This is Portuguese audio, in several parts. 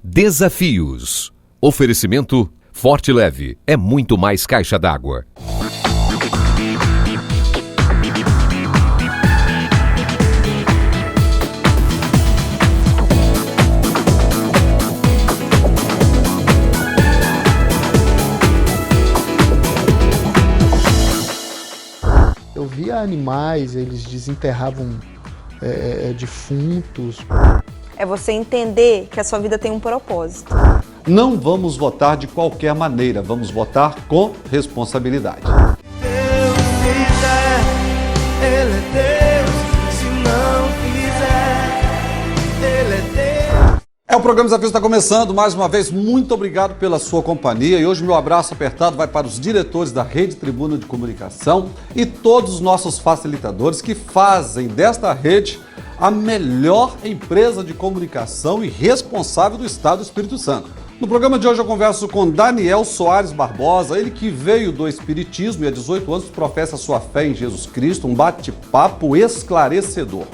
Desafios. Oferecimento Forte Leve é muito mais caixa d'água. Eu via animais, eles desenterravam defuntos. É você entender que a sua vida tem um propósito. Não vamos votar de qualquer maneira, vamos votar com responsabilidade. Deus quiser, Ele é Deus, se não quiser, Ele é Deus. O programa Desafios está começando, mais uma vez, muito obrigado pela sua companhia e hoje meu abraço apertado vai para os diretores da Rede Tribuna de Comunicação e todos os nossos facilitadores que fazem desta rede a melhor empresa de comunicação e responsável do Estado do Espírito Santo. No programa de hoje eu converso com Daniel Soares Barbosa, ele que veio do Espiritismo e há 18 anos professa sua fé em Jesus Cristo, um bate-papo esclarecedor.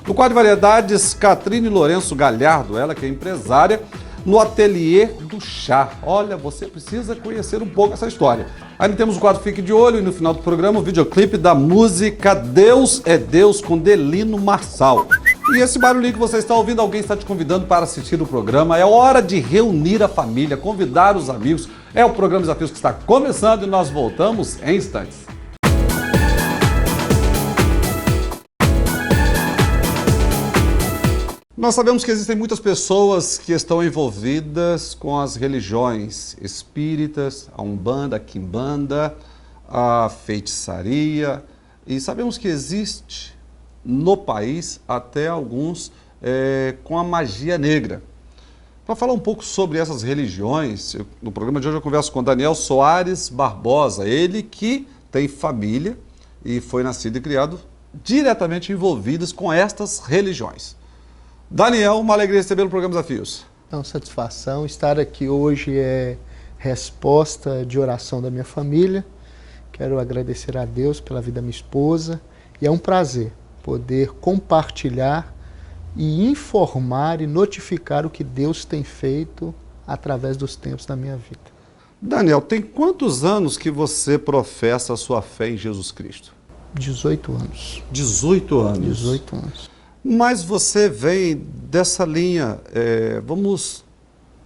No quadro de variedades, Catrine Lourenço Galhardo, ela que é empresária, no Ateliê do Chá. Olha, você precisa conhecer um pouco essa história. Ainda temos o quadro Fique de Olho e no final do programa o videoclipe da música Deus é Deus com Delino Marçal. E esse barulhinho que você está ouvindo, alguém está te convidando para assistir o programa. É hora de reunir a família, convidar os amigos. É o programa Desafios que está começando e nós voltamos em instantes. Nós sabemos que existem muitas pessoas que estão envolvidas com as religiões espíritas, a Umbanda, a Quimbanda, a feitiçaria, e sabemos que existe no país até alguns com a magia negra. Para falar um pouco sobre essas religiões, no programa de hoje eu converso com Daniel Soares Barbosa, ele que tem família e foi nascido e criado diretamente envolvidos com estas religiões. Daniel, uma alegria receber no programa Desafios. Então, satisfação. Estar aqui hoje é resposta de oração da minha família. Quero agradecer a Deus pela vida da minha esposa. E é um prazer poder compartilhar e informar e notificar o que Deus tem feito através dos tempos da minha vida. Daniel, tem quantos anos que você professa a sua fé em Jesus Cristo? 18 anos. 18 anos? 18 anos. Mas você vem dessa linha, vamos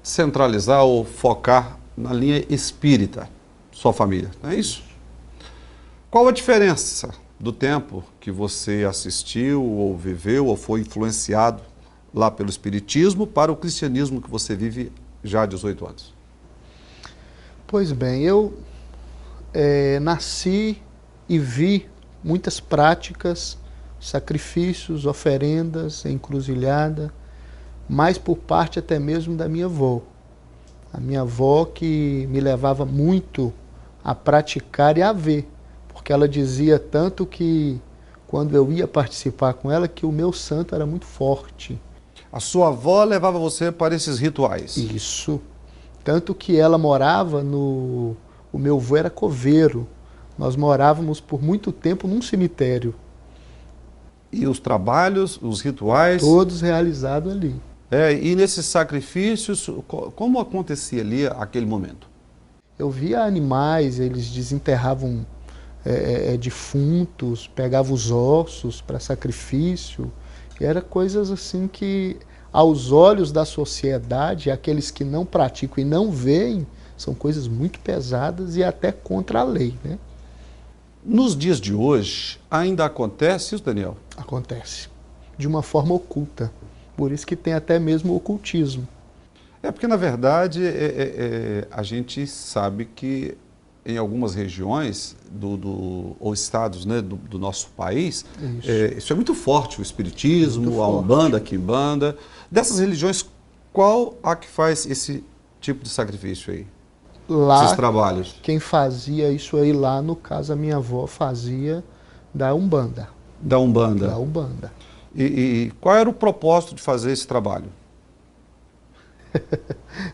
centralizar ou focar na linha espírita, sua família, não é isso? Qual a diferença do tempo que você assistiu, ou viveu, ou foi influenciado lá pelo espiritismo para o cristianismo que você vive já há 18 anos? Pois bem, eu nasci e vi muitas práticas, sacrifícios, oferendas, encruzilhada, mas por parte até mesmo da minha avó. A minha avó que me levava muito a praticar e a ver, porque ela dizia tanto que, quando eu ia participar com ela, que o meu santo era muito forte. A sua avó levava você para esses rituais? Isso. Tanto que ela morava no... O meu avô era coveiro. Nós morávamos por muito tempo num cemitério. E os trabalhos, os rituais? Todos realizados ali. E nesses sacrifícios, como acontecia ali aquele momento? Eu via animais, eles desenterravam defuntos, pegavam os ossos para sacrifício. E era coisas assim que, aos olhos da sociedade, aqueles que não praticam e não veem, são coisas muito pesadas e até contra a lei, né? Nos dias de hoje, ainda acontece isso, Daniel? Acontece. De uma forma oculta. Por isso que tem até mesmo o ocultismo. Porque, na verdade, a gente sabe que em algumas regiões ou estados, né, do nosso país, isso é muito forte, o espiritismo, a Umbanda, a Quimbanda. Dessas religiões, qual a que faz esse tipo de sacrifício aí? Lá, esses trabalhos? Quem fazia isso aí lá, no caso, a minha avó fazia da Umbanda. Da Umbanda? Da Umbanda. E qual era o propósito de fazer esse trabalho?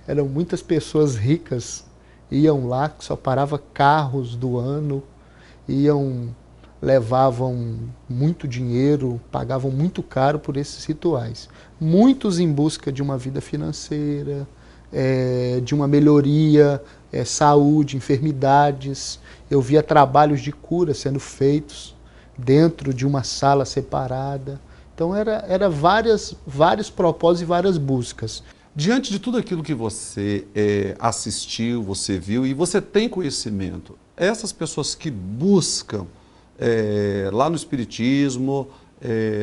Eram muitas pessoas ricas, iam lá, que só parava carros do ano, iam levavam muito dinheiro, pagavam muito caro por esses rituais. Muitos em busca de uma vida financeira, de uma melhoria, saúde, enfermidades. Eu via trabalhos de cura sendo feitos dentro de uma sala separada. Então era vários propósitos e várias buscas. Diante de tudo aquilo que você assistiu, você viu e você tem conhecimento, essas pessoas que buscam lá no Espiritismo,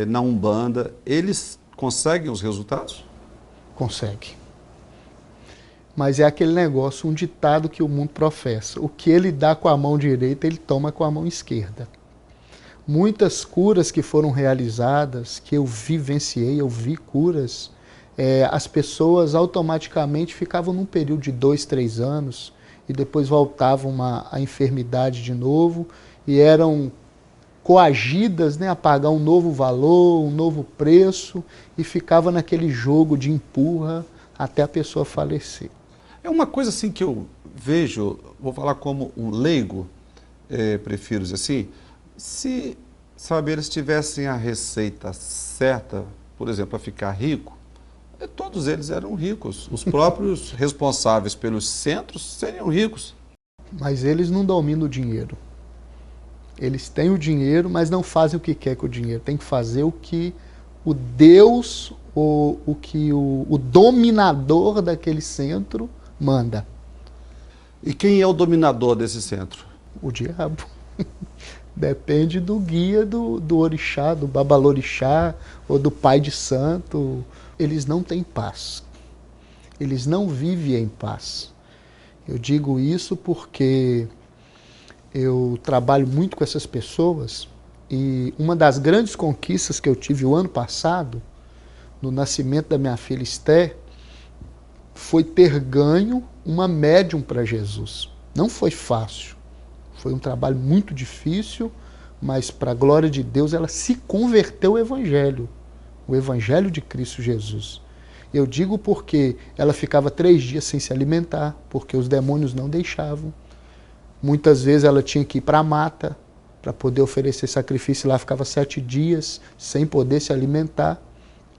na Umbanda, eles conseguem os resultados? Consegue. Mas é aquele negócio, um ditado que o mundo professa. O que ele dá com a mão direita, ele toma com a mão esquerda. Muitas curas que foram realizadas, que eu vivenciei, eu vi curas, as pessoas automaticamente ficavam num período de 2, 3 anos e depois voltavam à enfermidade de novo e eram coagidas, né, a pagar um novo valor, um novo preço e ficava naquele jogo de empurra até a pessoa falecer. É uma coisa assim que eu vejo, vou falar como um leigo, prefiro dizer assim, se eles tivessem a receita certa, por exemplo, para ficar rico, todos eles eram ricos. Os próprios responsáveis pelos centros seriam ricos. Mas eles não dominam o dinheiro. Eles têm o dinheiro, mas não fazem o que quer com o dinheiro. Tem que fazer o que o Deus, o dominador daquele centro manda. E quem é o dominador desse centro? O diabo. Depende do guia do orixá, do babalorixá ou do pai de santo. Eles não têm paz. Eles não vivem em paz. Eu digo isso porque eu trabalho muito com essas pessoas e uma das grandes conquistas que eu tive o ano passado, no nascimento da minha filha Esther, foi ter ganho uma médium para Jesus. Não foi fácil. Foi um trabalho muito difícil, mas para a glória de Deus ela se converteu ao Evangelho. O Evangelho de Cristo Jesus. Eu digo porque ela ficava 3 dias sem se alimentar, porque os demônios não deixavam. Muitas vezes ela tinha que ir para a mata para poder oferecer sacrifício, lá ficava 7 dias sem poder se alimentar.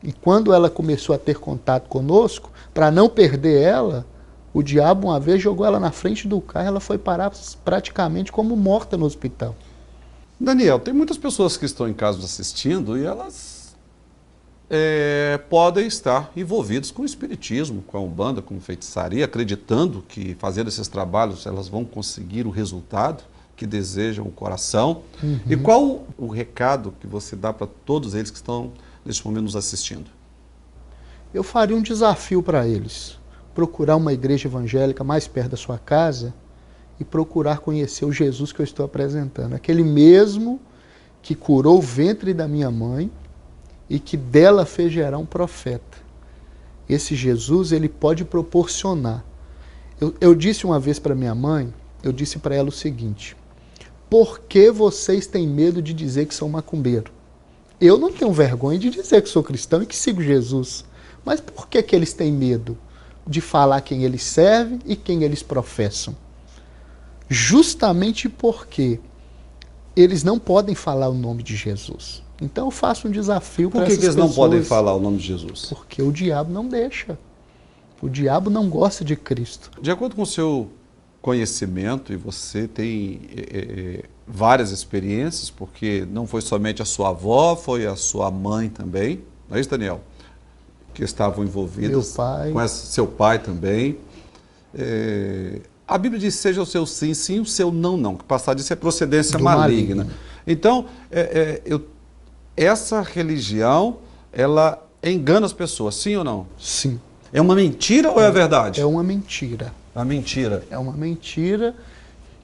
E quando ela começou a ter contato conosco, para não perder ela, o diabo uma vez jogou ela na frente do carro, ela foi parar praticamente como morta no hospital. Daniel, tem muitas pessoas que estão em casa assistindo e elas podem estar envolvidas com o espiritismo, com a Umbanda, com feitiçaria, acreditando que fazendo esses trabalhos elas vão conseguir o resultado que desejam o coração. Uhum. E qual o recado que você dá para todos eles que estão neste momento nos assistindo? Eu faria um desafio para eles. Procurar uma igreja evangélica mais perto da sua casa e procurar conhecer o Jesus que eu estou apresentando. Aquele mesmo que curou o ventre da minha mãe e que dela fez gerar um profeta. Esse Jesus, ele pode proporcionar. Eu disse uma vez para minha mãe, eu disse para ela o seguinte: por que vocês têm medo de dizer que são macumbeiro? Eu não tenho vergonha de dizer que sou cristão e que sigo Jesus. Mas por que eles têm medo de falar quem eles servem e quem eles professam? Justamente porque eles não podem falar o nome de Jesus. Então eu faço um desafio para essas pessoas. Por que eles não podem falar o nome de Jesus? Porque o diabo não deixa. O diabo não gosta de Cristo. De acordo com o seu conhecimento, e você tem várias experiências, porque não foi somente a sua avó, foi a sua mãe também, não é isso, Daniel? Que estavam envolvidas. Meu pai. Com seu pai também. A Bíblia diz: seja o seu sim, sim, o seu não, não. Que passar disso é procedência maligna. Então, essa religião, ela engana as pessoas, sim ou não? Sim. É uma mentira ou é verdade? É uma mentira. Uma mentira. É uma mentira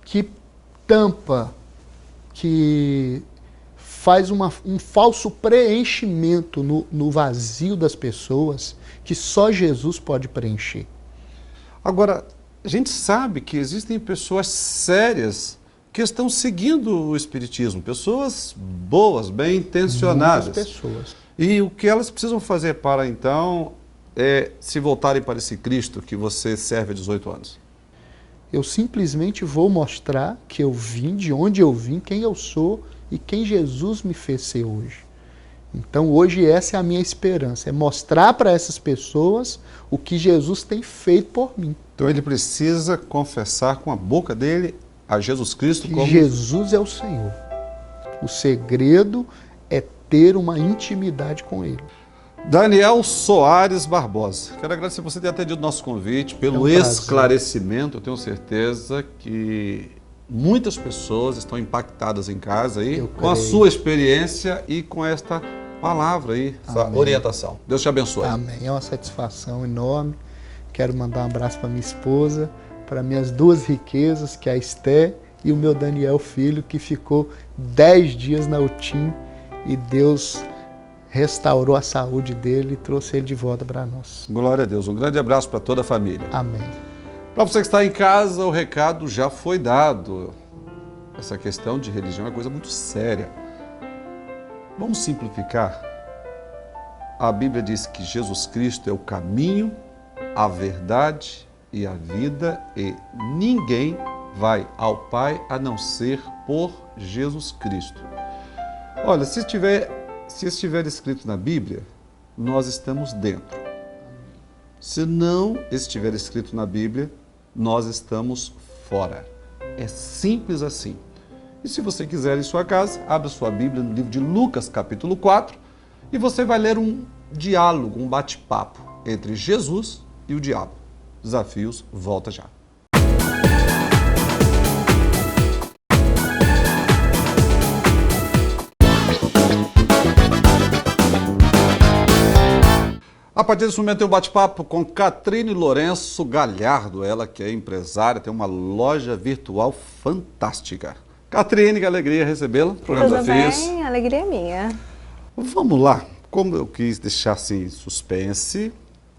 que tampa, que faz um falso preenchimento no vazio das pessoas que só Jesus pode preencher. Agora, a gente sabe que existem pessoas sérias que estão seguindo o Espiritismo, pessoas boas, bem intencionadas. Muitas pessoas. E o que elas precisam fazer para, então, se voltarem para esse Cristo que você serve há 18 anos? Eu simplesmente vou mostrar que eu vim, de onde eu vim, quem eu sou e quem Jesus me fez ser hoje. Então hoje essa é a minha esperança, é mostrar para essas pessoas o que Jesus tem feito por mim. Então ele precisa confessar com a boca dele a Jesus Cristo Que como... Jesus é o Senhor. O segredo é ter uma intimidade com Ele. Daniel Soares Barbosa, quero agradecer por você ter atendido o nosso convite, pelo esclarecimento. Eu tenho certeza que muitas pessoas estão impactadas em casa aí com a sua experiência e com esta palavra aí, essa orientação. Deus te abençoe. Amém. É uma satisfação enorme. Quero mandar um abraço para minha esposa, para minhas duas riquezas, que é a Esté e o meu Daniel filho, que ficou 10 dias na UTIM e Deus restaurou a saúde dele e trouxe ele de volta para nós. Glória a Deus. Um grande abraço para toda a família. Amém. Para você que está em casa, o recado já foi dado. Essa questão de religião é coisa muito séria. Vamos simplificar. A Bíblia diz que Jesus Cristo é o caminho, a verdade e a vida, e ninguém vai ao Pai a não ser por Jesus Cristo. Olha, se estiver escrito na Bíblia, nós estamos dentro. Se não estiver escrito na Bíblia, nós estamos fora. É simples assim. E se você quiser em sua casa, abra sua Bíblia no livro de Lucas, capítulo 4, e você vai ler um diálogo, um bate-papo entre Jesus e o diabo. Desafios, volta já. A partir desse momento eu bate-papo com Catrine Lourenço Galhardo, ela que é empresária, tem uma loja virtual fantástica. Catrine, que alegria recebê-la. Tudo bem, alegria é minha. Vamos lá, como eu quis deixar assim suspense,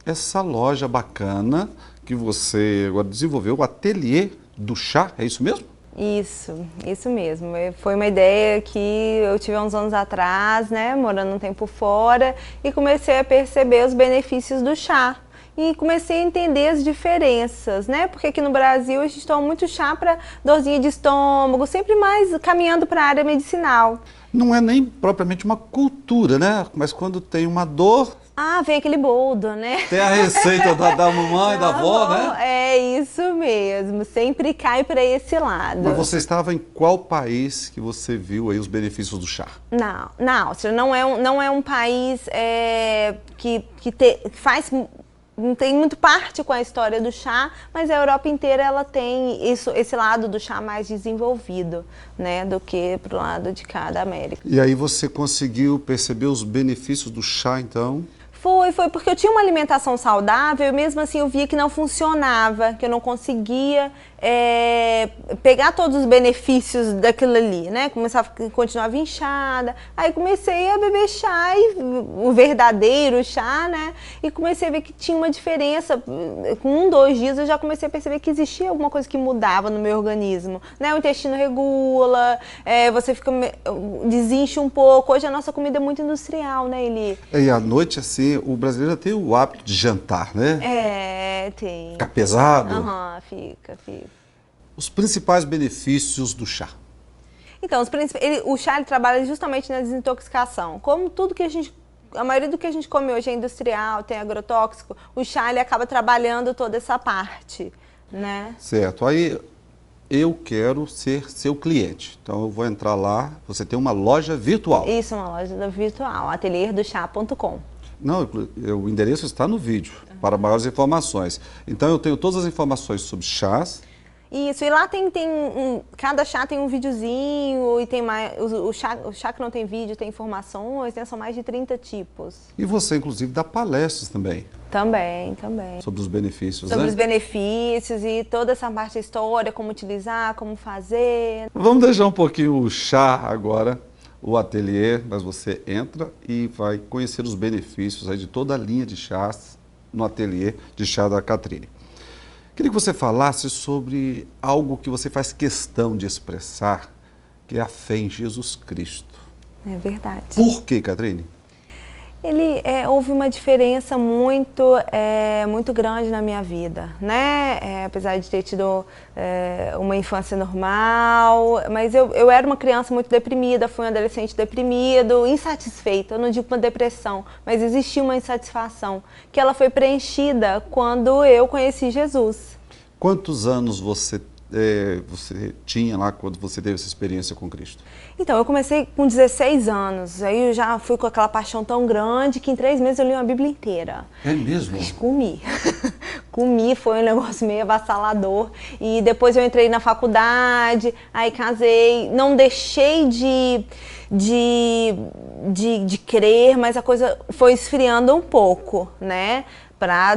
essa loja bacana que você agora desenvolveu, o Ateliê do Chá, é isso mesmo? Isso mesmo. Foi uma ideia que eu tive há uns anos atrás, né, morando um tempo fora, e comecei a perceber os benefícios do chá. E comecei a entender as diferenças, né? Porque aqui no Brasil a gente toma muito chá para dorzinha de estômago, sempre mais caminhando para a área medicinal. Não é nem propriamente uma cultura, né? Mas quando tem uma dor... Ah, vem aquele boldo, né? Tem a receita da mamãe, da avó, né? É isso mesmo, sempre cai para esse lado. Mas você estava em qual país que você viu aí os benefícios do chá? Não, na Áustria não é um país que faz... Não tem muito parte com a história do chá, mas a Europa inteira ela tem esse lado do chá mais desenvolvido, né, do que pro lado de cá da América. E aí você conseguiu perceber os benefícios do chá, então? Foi porque eu tinha uma alimentação saudável e mesmo assim eu via que não funcionava, que eu não conseguia pegar todos os benefícios daquilo ali, né? Continuava inchada, aí comecei a beber chá, o verdadeiro chá, né? E comecei a ver que tinha uma diferença. Com 2 dias eu já comecei a perceber que existia alguma coisa que mudava no meu organismo, né? O intestino regula, você desincha um pouco. Hoje a nossa comida é muito industrial, né, Eli? E à noite, assim, o brasileiro tem o hábito de jantar, né? Tem. Fica pesado. Aham, fica. Os principais benefícios do chá. Então, o chá ele trabalha justamente na desintoxicação. Como tudo que a maioria do que a gente come hoje é industrial, tem agrotóxico, o chá ele acaba trabalhando toda essa parte, né? Certo. Aí eu quero ser seu cliente. Então eu vou entrar lá, você tem uma loja virtual. Isso, uma loja virtual, atelierdochá.com. Não, o endereço está no vídeo, para maiores informações. Então eu tenho todas as informações sobre chás. Isso, e lá cada chá tem um videozinho, e tem mais, o chá que não tem vídeo tem informações, né? São mais de 30 tipos. E você, inclusive, dá palestras também. Também. Sobre os benefícios, Sobre né? os benefícios e toda essa parte da história, como utilizar, como fazer. Vamos deixar um pouquinho o chá agora, o ateliê, mas você entra e vai conhecer os benefícios aí de toda a linha de chás no ateliê de chá da Catrine. Queria que você falasse sobre algo que você faz questão de expressar, que é a fé em Jesus Cristo. É verdade. Por quê, Catrine? Houve uma diferença muito grande na minha vida, né? Apesar de ter tido uma infância normal, mas eu era uma criança muito deprimida, fui um adolescente deprimido, insatisfeita, eu não digo uma depressão, mas existia uma insatisfação, que ela foi preenchida quando eu conheci Jesus. Quantos anos você tinha lá quando você teve essa experiência com Cristo? Então, eu comecei com 16 anos, aí eu já fui com aquela paixão tão grande que em 3 meses eu li uma Bíblia inteira. É mesmo? Comi. Comi, foi um negócio meio avassalador. E depois eu entrei na faculdade, aí casei, não deixei de crer, mas a coisa foi esfriando um pouco, né? Para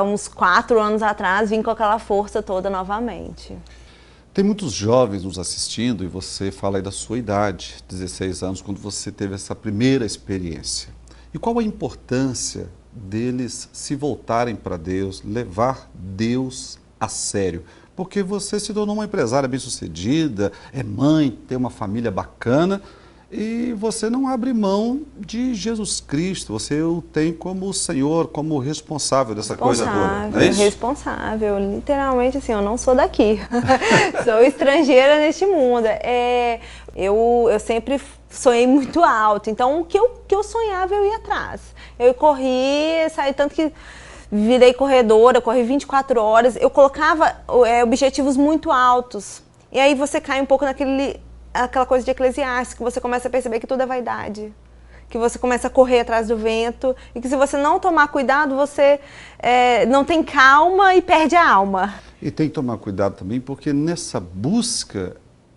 uns 4 anos atrás, vim com aquela força toda novamente. Tem muitos jovens nos assistindo e você fala aí da sua idade, 16 anos, quando você teve essa primeira experiência. E qual a importância deles se voltarem para Deus, levar Deus a sério? Porque você se tornou uma empresária bem-sucedida, é mãe, tem uma família bacana e você não abre mão de Jesus Cristo, você o tem como o Senhor, como responsável dessa coisa toda, não é isso? Responsável, literalmente assim, eu não sou daqui, sou estrangeira neste mundo. Eu sempre sonhei muito alto, então o que eu sonhava eu ia atrás. Eu corri, saí tanto que virei corredora, corri 24 horas, eu colocava objetivos muito altos, e aí você cai um pouco aquela coisa de Eclesiastes, que você começa a perceber que tudo é vaidade, que você começa a correr atrás do vento e que se você não tomar cuidado, você não tem calma e perde a alma. E tem que tomar cuidado também, porque nessa busca,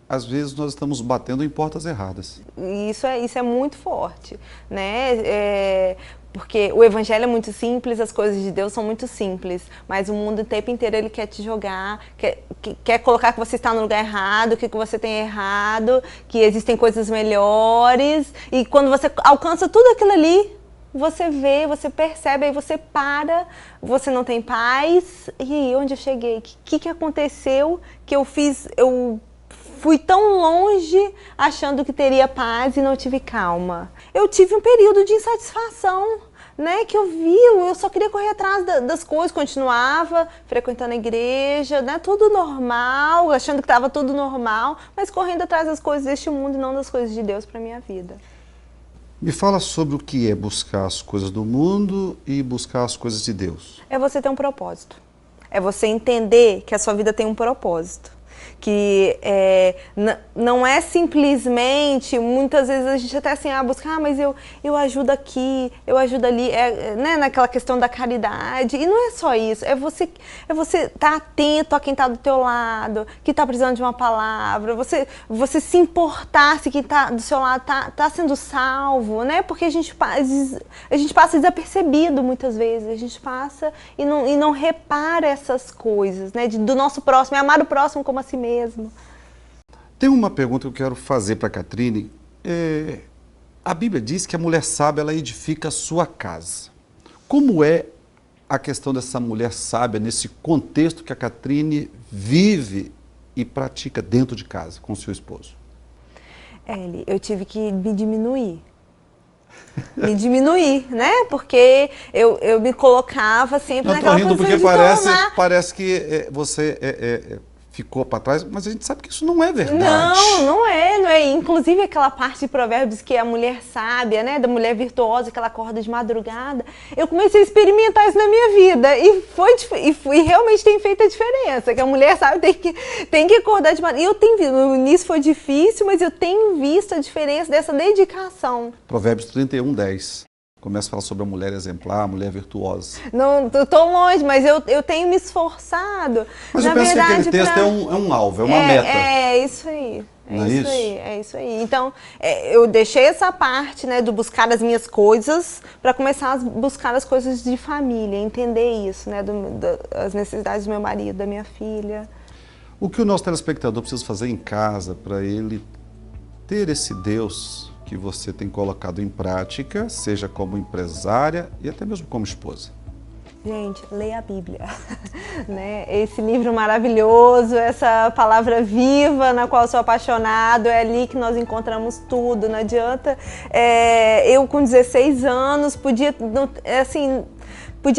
às vezes nós estamos batendo em portas erradas. Isso é muito forte, né? Porque o evangelho é muito simples, as coisas de Deus são muito simples, mas o mundo o tempo inteiro ele quer te jogar, quer colocar que você está no lugar errado, que você tem errado, que existem coisas melhores, e quando você alcança tudo aquilo ali, você vê, você percebe, aí você para, você não tem paz, e aí, onde eu cheguei? O que aconteceu que eu fui tão longe achando que teria paz e não tive calma? Eu tive um período de insatisfação, né, que eu só queria correr atrás das coisas, continuava frequentando a igreja, né, tudo normal, achando que estava tudo normal, mas correndo atrás das coisas deste mundo e não das coisas de Deus para minha vida. Me fala sobre o que é buscar as coisas do mundo e buscar as coisas de Deus. É você ter um propósito, é você entender que a sua vida tem um propósito. Que não é simplesmente, muitas vezes a gente até assim, buscar, mas eu ajudo aqui, eu ajudo ali, né, naquela questão da caridade, e não é só isso, é você estar atento a quem está do teu lado, que está precisando de uma palavra, você se importar se quem está do seu lado está sendo salvo, né, porque a gente passa desapercebido muitas vezes, a gente passa e não repara essas coisas, né, do nosso próximo, é amar o próximo como a si mesmo. Tem uma pergunta que eu quero fazer para a Catrine. A Bíblia diz que a mulher sábia, ela edifica a sua casa. Como é a questão dessa mulher sábia nesse contexto que a Catrine vive e pratica dentro de casa com o seu esposo? Eli, eu tive que me diminuir. Né? Porque eu me colocava sempre naquela posição porque de tomar... parece que você ficou para trás, mas a gente sabe que isso não é verdade. Não é. Inclusive aquela parte de Provérbios que a mulher sábia, né, da mulher virtuosa, que ela acorda de madrugada, eu comecei a experimentar isso na minha vida e realmente tem feito a diferença, que a mulher sábia tem que acordar de madrugada. E eu tenho visto, no início foi difícil, mas eu tenho visto a diferença dessa dedicação. Provérbios 31:10. Começa a falar sobre a mulher exemplar, a mulher virtuosa. Não, eu tô longe, mas eu tenho me esforçado. Mas eu penso que aquele texto é um alvo, é uma meta. É isso aí. É isso aí. Então, eu deixei essa parte, né, do buscar as minhas coisas para começar a buscar as coisas de família, entender isso, né, as necessidades do meu marido, da minha filha. O que o nosso telespectador precisa fazer em casa para ele ter esse Deus que você tem colocado em prática, seja como empresária e até mesmo como esposa? Gente, leia a Bíblia, né? Esse livro maravilhoso, essa palavra viva na qual eu sou apaixonado, é ali que nós encontramos tudo. Não adianta, eu com 16 anos podia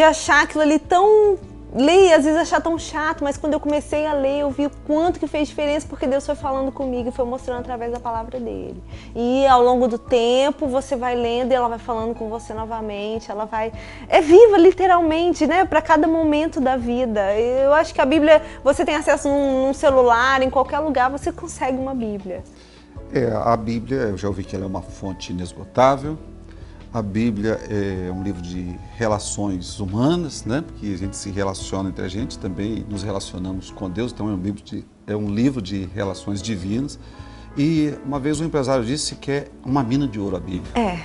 achar aquilo ali tão... Ler, às vezes achar tão chato, mas quando eu comecei a ler, eu vi o quanto que fez diferença, porque Deus foi falando comigo e foi mostrando através da palavra dele. E ao longo do tempo, você vai lendo e ela vai falando com você novamente, ela vai... É viva, literalmente, né? Para cada momento da vida. Eu acho que a Bíblia, você tem acesso num celular, em qualquer lugar, você consegue uma Bíblia. A Bíblia, eu já ouvi que ela é uma fonte inesgotável. A Bíblia é um livro de relações humanas, né? Porque a gente se relaciona entre a gente, também nos relacionamos com Deus, então é um livro de relações divinas. E uma vez um empresário disse que é uma mina de ouro a Bíblia.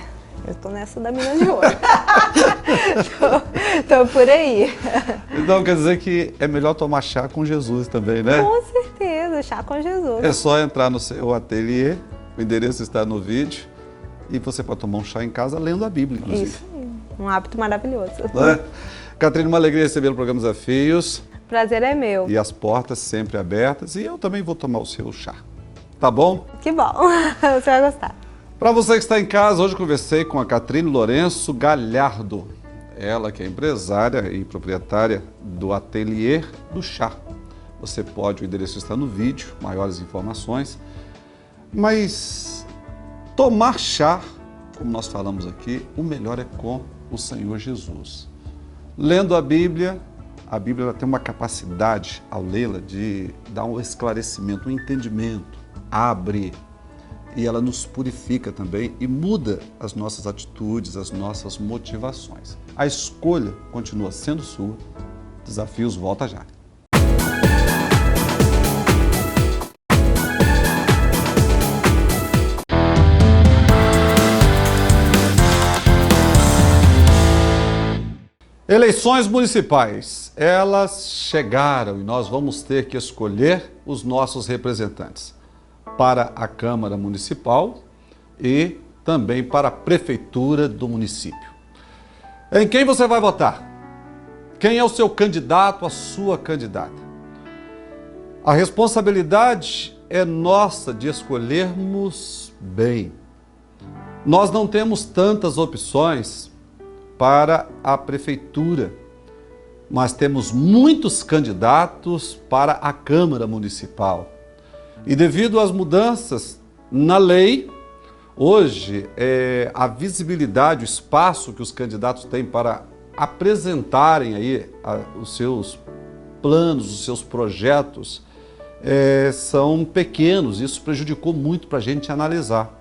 Eu tô nessa da mina de ouro. tô por aí. Então quer dizer que é melhor tomar chá com Jesus também, né? Com certeza, chá com Jesus. É só entrar no seu ateliê, o endereço está no vídeo. E você pode tomar um chá em casa lendo a Bíblia, inclusive. Isso aí, um hábito maravilhoso. Catrine, uma alegria receber o programa Desafios. Prazer é meu. E as portas sempre abertas. E eu também vou tomar o seu chá. Tá bom? Que bom, você vai gostar. Para você que está em casa, hoje conversei com a Catrine Lourenço Galhardo. Ela que é empresária e proprietária do Ateliê do Chá. Você pode, o endereço está no vídeo, maiores informações. Mas... tomar chá, como nós falamos aqui, o melhor é com o Senhor Jesus. Lendo a Bíblia ela tem uma capacidade, ao lê-la, de dar um esclarecimento, um entendimento, abre, e ela nos purifica também e muda as nossas atitudes, as nossas motivações. A escolha continua sendo sua. Desafios volta já. Eleições municipais, elas chegaram e nós vamos ter que escolher os nossos representantes para a Câmara Municipal e também para a Prefeitura do município. Em quem você vai votar? Quem é o seu candidato, a sua candidata? A responsabilidade é nossa de escolhermos bem. Nós não temos tantas opções para a prefeitura, mas temos muitos candidatos para a Câmara Municipal. E devido às mudanças na lei, hoje a visibilidade, o espaço que os candidatos têm para apresentarem aí os seus planos, os seus projetos, são pequenos. Isso prejudicou muito para a gente analisar.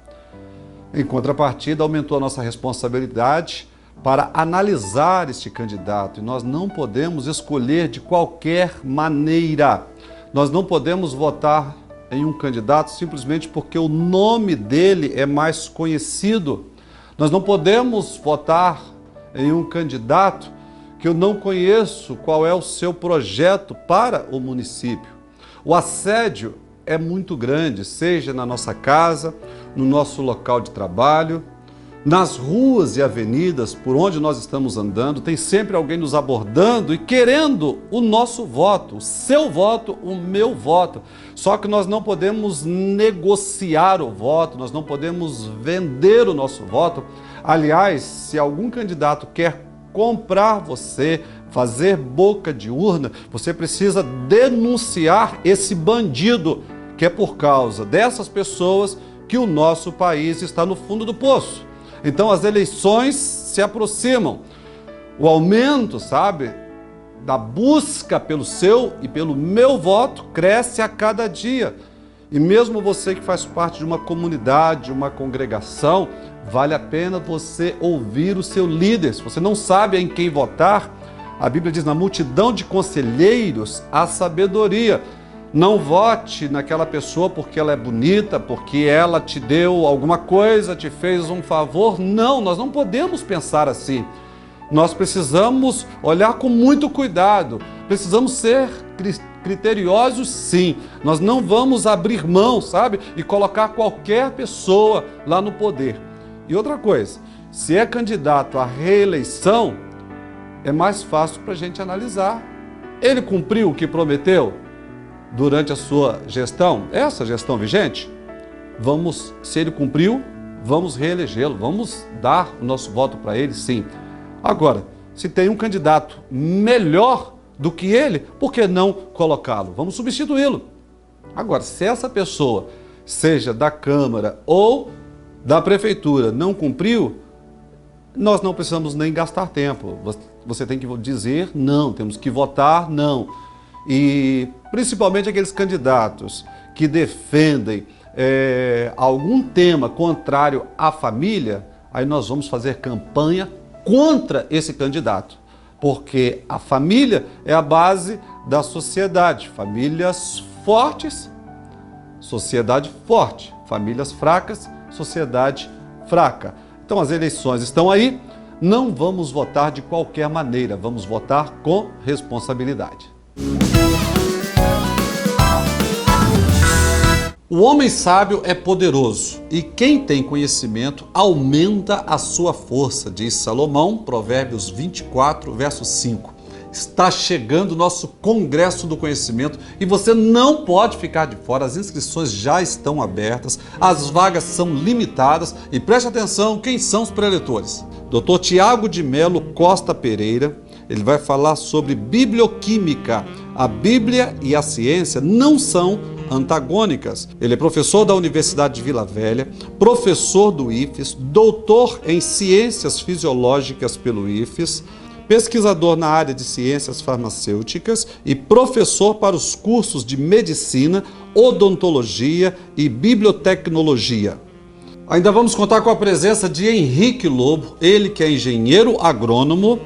Em contrapartida, aumentou a nossa responsabilidade para analisar este candidato. E nós não podemos escolher de qualquer maneira. Nós não podemos votar em um candidato simplesmente porque o nome dele é mais conhecido. Nós não podemos votar em um candidato que eu não conheço qual é o seu projeto para o município. O assédio é muito grande, seja na nossa casa, no nosso local de trabalho, nas ruas e avenidas por onde nós estamos andando, tem sempre alguém nos abordando e querendo o nosso voto, o seu voto, o meu voto. Só que nós não podemos negociar o voto, nós não podemos vender o nosso voto. Aliás, se algum candidato quer comprar você, fazer boca de urna, você precisa denunciar esse bandido, que é por causa dessas pessoas que o nosso país está no fundo do poço. Então as eleições se aproximam. O aumento, da busca pelo seu e pelo meu voto cresce a cada dia. E mesmo você que faz parte de uma comunidade, uma congregação, vale a pena você ouvir o seu líder. Se você não sabe em quem votar, a Bíblia diz, na multidão de conselheiros há sabedoria. Não vote naquela pessoa porque ela é bonita, porque ela te deu alguma coisa, te fez um favor. Não, nós não podemos pensar assim. Nós precisamos olhar com muito cuidado, precisamos ser criteriosos sim. Nós não vamos abrir mão, e colocar qualquer pessoa lá no poder. E outra coisa, se é candidato à reeleição, é mais fácil para a gente analisar. Ele cumpriu o que prometeu durante a sua gestão, essa gestão vigente? Se ele cumpriu, vamos reelegê-lo, vamos dar o nosso voto para ele, sim. Agora, se tem um candidato melhor do que ele, por que não colocá-lo? Vamos substituí-lo. Agora, se essa pessoa, seja da Câmara ou da Prefeitura, não cumpriu, nós não precisamos nem gastar tempo. Você tem que dizer não, temos que votar não. E principalmente aqueles candidatos que defendem algum tema contrário à família, aí nós vamos fazer campanha contra esse candidato. Porque a família é a base da sociedade. Famílias fortes, sociedade forte. Famílias fracas, sociedade fraca. Então as eleições estão aí, não vamos votar de qualquer maneira, vamos votar com responsabilidade. O homem sábio é poderoso e quem tem conhecimento aumenta a sua força, diz Salomão, Provérbios 24, verso 5. Está chegando o nosso Congresso do Conhecimento e você não pode ficar de fora. As inscrições já estão abertas, as vagas são limitadas e preste atenção, quem são os preletores? Dr. Tiago de Melo Costa Pereira, ele vai falar sobre biblioquímica. A Bíblia e a ciência não são antagônicas. Ele é professor da Universidade de Vila Velha, professor do IFES, doutor em ciências fisiológicas pelo IFES, pesquisador na área de ciências farmacêuticas e professor para os cursos de medicina, odontologia e bibliotecnologia. Ainda vamos contar com a presença de Henrique Lobo, ele que é engenheiro agrônomo,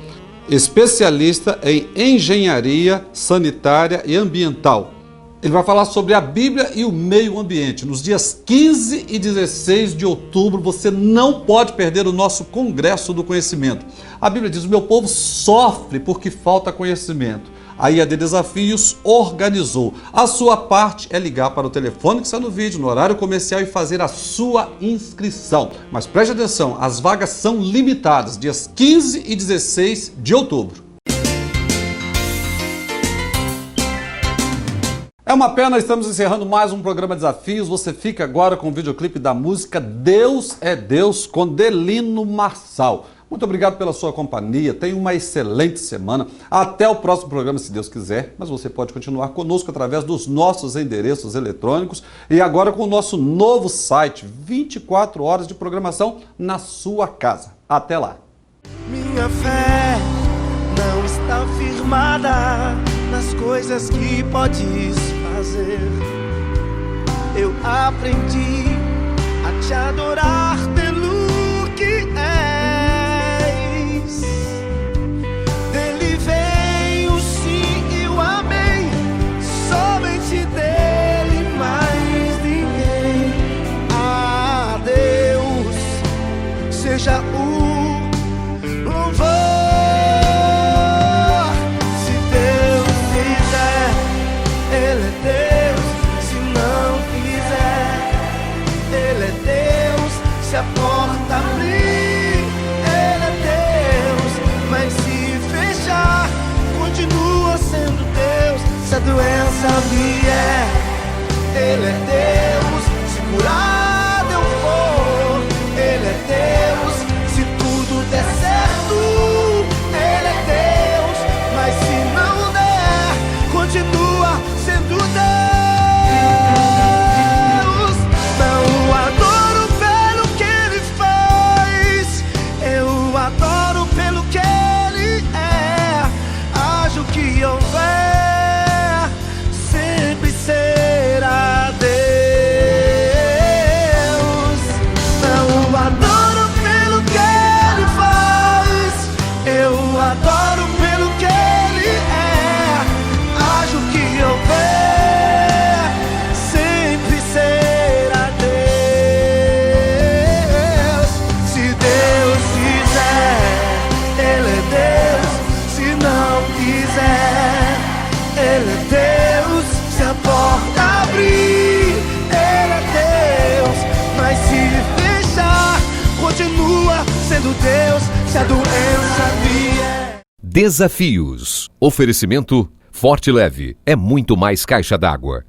especialista em engenharia sanitária e ambiental. Ele vai falar sobre a Bíblia e o meio ambiente. Nos dias 15 e 16 de outubro, você não pode perder o nosso Congresso do Conhecimento. A Bíblia diz: o meu povo sofre porque falta conhecimento. A IAD Desafios organizou. A sua parte é ligar para o telefone que está no vídeo, no horário comercial, e fazer a sua inscrição. Mas preste atenção, as vagas são limitadas, dias 15 e 16 de outubro. É uma pena, estamos encerrando mais um programa Desafios. Você fica agora com o videoclipe da música Deus é Deus, com Delino Marçal. Muito obrigado pela sua companhia, tenha uma excelente semana. Até o próximo programa, se Deus quiser. Mas você pode continuar conosco através dos nossos endereços eletrônicos e agora com o nosso novo site, 24 horas de programação na sua casa. Até lá. Minha fé não está firmada nas coisas que podes fazer. Eu aprendi a te adorar pelo que és. Dele veio o sim e o amém, somente dele, mais ninguém. A Deus seja o louvor. Se a porta abrir, Ele é Deus. Mas se fechar, continua sendo Deus. Se a doença vier, Ele é Deus. Se curar eu for, Ele é Deus. Se tudo der certo, Ele é Deus. Mas se não der, continua sendo Deus. Não adoro adoro pelo que Ele é. Haja o que houver, sempre será Deus. Não adoro pelo que Ele faz, eu adoro pelo que Ele é. Haja o que houver, sempre será Deus. Se Deus Ele é Deus, se não quiser, Ele é Deus. Se a porta abrir, Ele é Deus. Mas se fechar, continua sendo Deus. Se a doença vier. Desafios. Oferecimento Forte Leve é muito mais caixa d'água.